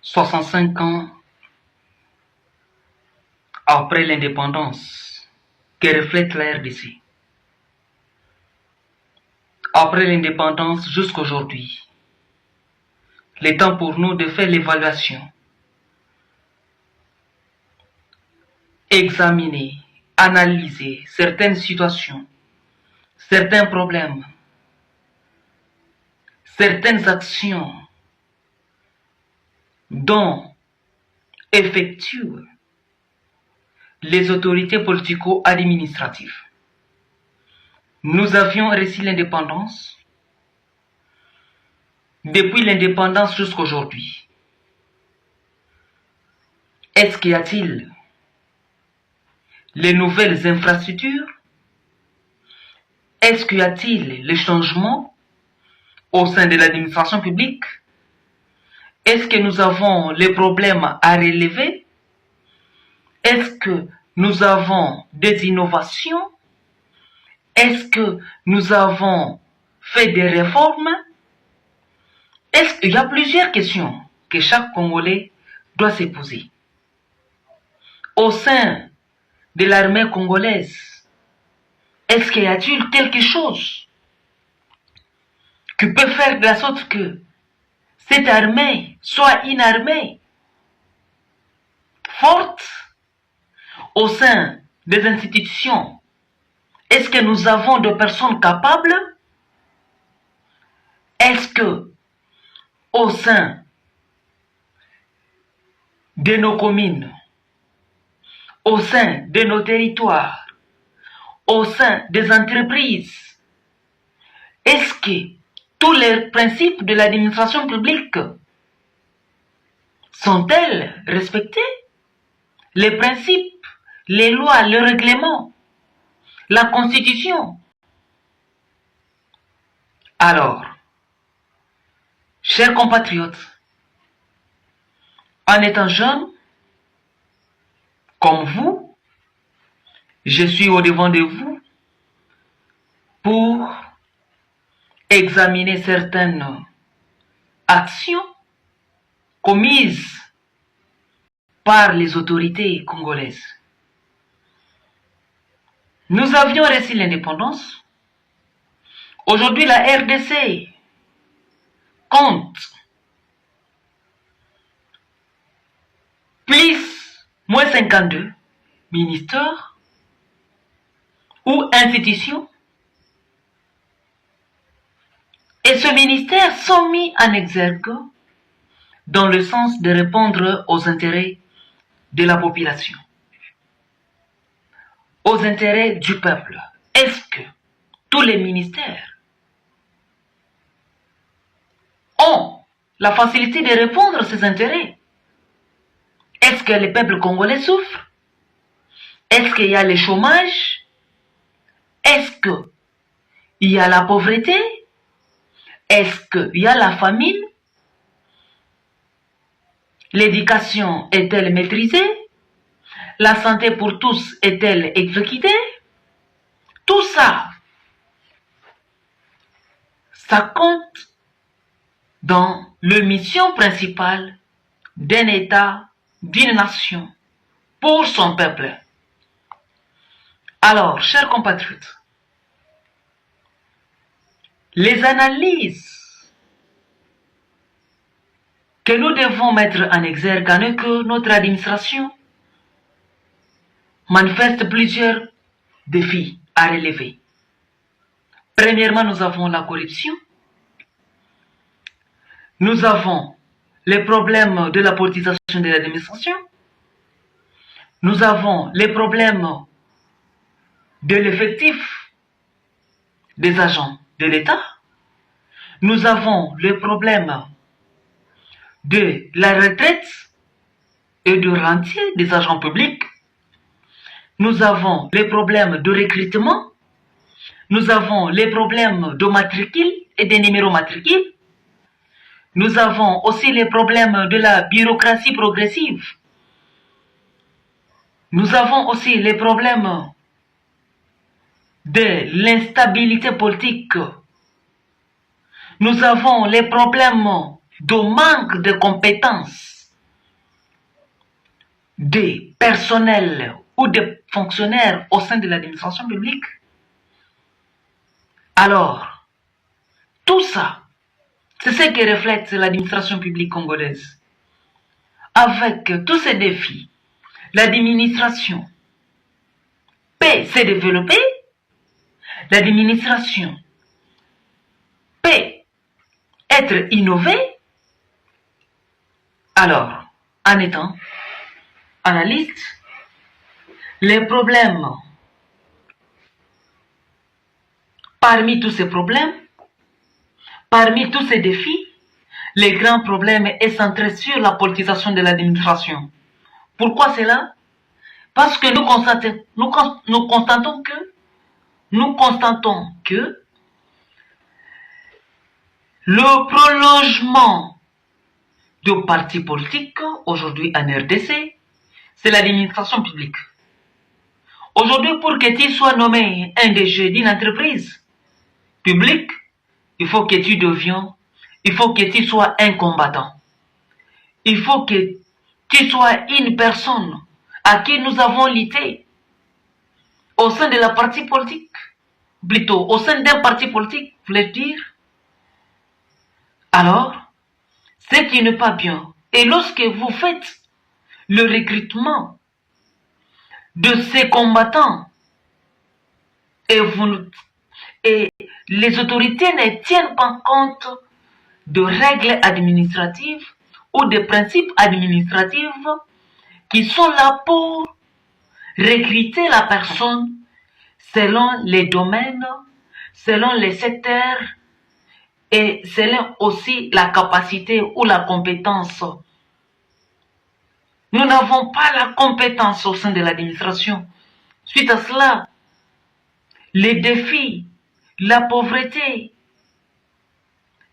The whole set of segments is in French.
65 ans après l'indépendance que reflète la RDC. Après l'indépendance jusqu'aujourd'hui, il est temps pour nous de faire l'évaluation, examiner, analyser certaines situations, certains problèmes, certaines actions dont effectuent les autorités politico-administratives. Nous avions réussi l'indépendance. Depuis l'indépendance jusqu'à aujourd'hui, est-ce qu'il y a-t-il les nouvelles infrastructures? Est-ce qu'il y a-t-il les changements au sein de l'administration publique? Est-ce que nous avons les problèmes à relever? Est-ce que nous avons des innovations? Est-ce que nous avons fait des réformes? Est-ce qu'il y a plusieurs questions que chaque Congolais doit se poser? Au sein de l'armée congolaise, est-ce qu'il y a-t-il quelque chose qui peut faire de la sorte que cette armée soit une armée forte au sein des institutions? Est-ce que nous avons des personnes capables? Est-ce que au sein de nos communes, au sein de nos territoires, au sein des entreprises, est-ce que tous les principes de l'administration publique sont-elles respectés? Les principes, les lois, le règlement, la constitution. Alors, chers compatriotes, en étant jeune, comme vous, je suis au devant de vous pour examiner certaines actions commises par les autorités congolaises. Nous avions réussi l'indépendance. Aujourd'hui, la RDC compte plus moins 52 ministères ou institutions. Et ce ministère sont mis en exergue dans le sens de répondre aux intérêts de la population, aux intérêts du peuple. Est-ce que tous les ministères ont la facilité de répondre à ces intérêts? Est-ce que le peuple congolais souffre? Est-ce qu'il y a le chômage? Est-ce qu'il y a la pauvreté? Est-ce qu'il y a la famine? L'éducation est-elle maîtrisée? La santé pour tous est-elle exécutée? Tout ça, ça compte dans la mission principale d'un État, d'une nation, pour son peuple. Alors, chers compatriotes, les analyses que nous devons mettre en exergue est que notre administration manifeste plusieurs défis à relever. Premièrement, nous avons la corruption. Nous avons les problèmes de la politisation de l'administration. Nous avons les problèmes de l'effectif des agents de l'État. Nous avons les problèmes de la retraite et de rentier des agents publics. Nous avons les problèmes de recrutement. Nous avons les problèmes de matricule et des numéros matricules. Nous avons aussi les problèmes de la bureaucratie progressive. Nous avons aussi les problèmes de l'instabilité politique. Nous avons les problèmes de manque de compétences des personnels ou des fonctionnaires au sein de l'administration publique. Alors, tout ça, c'est ce que reflète l'administration publique congolaise. Avec tous ces défis, l'administration peut se développer, l'administration peut être innovée. Alors, en étant analyste, les problèmes, parmi tous ces problèmes, parmi tous ces défis, le grand problème est centré sur la politisation de l'administration. Pourquoi cela? Parce que nous constatons que le prolongement de partis politiques, aujourd'hui en RDC, c'est l'administration publique. Aujourd'hui, pour que tu sois nommé un DG d'une entreprise publique, il faut que tu sois un combattant. Il faut que tu sois une personne à qui nous avons lutté au sein de la partie politique, plutôt au sein d'un parti politique, voulez dire. Alors, ce qui n'est pas bien, et lorsque vous faites le recrutement de ces combattants, et les autorités ne tiennent pas compte de règles administratives ou de principes administratifs qui sont là pour recruter la personne selon les domaines, selon les secteurs et selon aussi la capacité ou la compétence. Nous n'avons pas la compétence au sein de l'administration. Suite à cela, les défis, la pauvreté,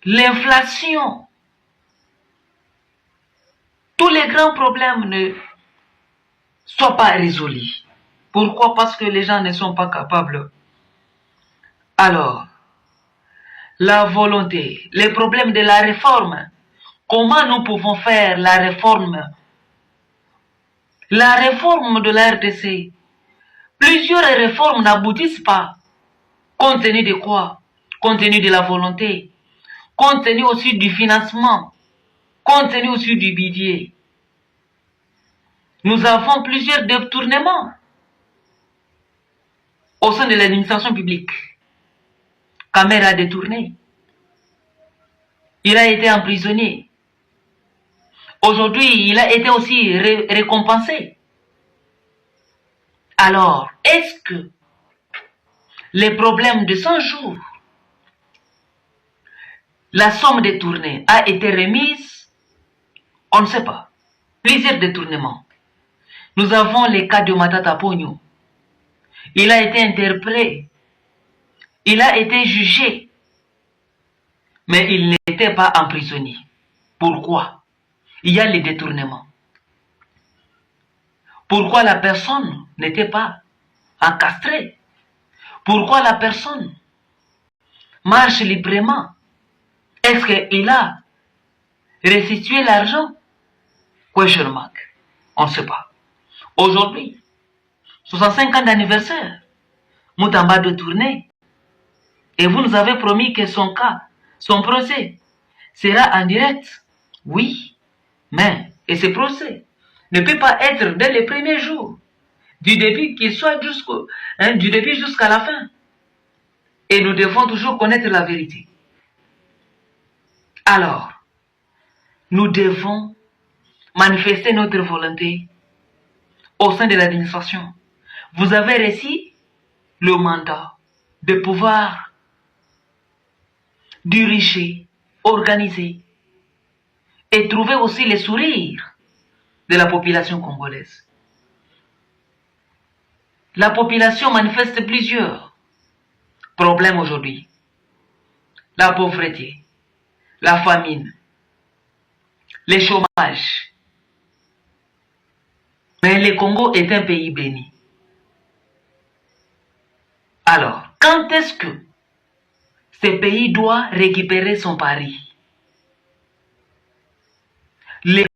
l'inflation, tous les grands problèmes ne sont pas résolus. Pourquoi? Parce que les gens ne sont pas capables. Alors, la volonté, les problèmes de la réforme, comment nous pouvons faire la réforme? La réforme de la RDC, plusieurs réformes n'aboutissent pas. Compte tenu de quoi? Compte tenu de la volonté, compte tenu aussi du financement, compte tenu aussi du budget. Nous avons plusieurs détournements au sein de l'administration publique. Kamer a détourné. Il a été emprisonné. Aujourd'hui, il a été aussi récompensé. Alors, est-ce que les problèmes de 100 jours, la somme détournée a été remise? On ne sait pas. Plusieurs détournements. Nous avons les cas de Matata Pogno. Il a été interpellé. Il a été jugé. Mais il n'était pas emprisonné. Pourquoi? Il y a les détournements. Pourquoi la personne n'était pas encastrée? Pourquoi la personne marche librement? Est-ce qu'il a restitué l'argent? Question mark. On ne sait pas. Aujourd'hui, 65 ans d'anniversaire, Moutamba détourné. Et vous nous avez promis que son cas, son procès, sera en direct. Oui, mais, et ce procès ne peut pas être dès les premiers jours, du début qu'il soit du début jusqu'à la fin. Et nous devons toujours connaître la vérité. Alors, nous devons manifester notre volonté au sein de l'administration. Vous avez reçu le mandat de pouvoir diriger, organiser et trouver aussi les sourires de la population congolaise. La population manifeste plusieurs problèmes aujourd'hui. La pauvreté, la famine, le chômage. Mais le Congo est un pays béni. Alors, quand est-ce que ce pays doit récupérer son pari?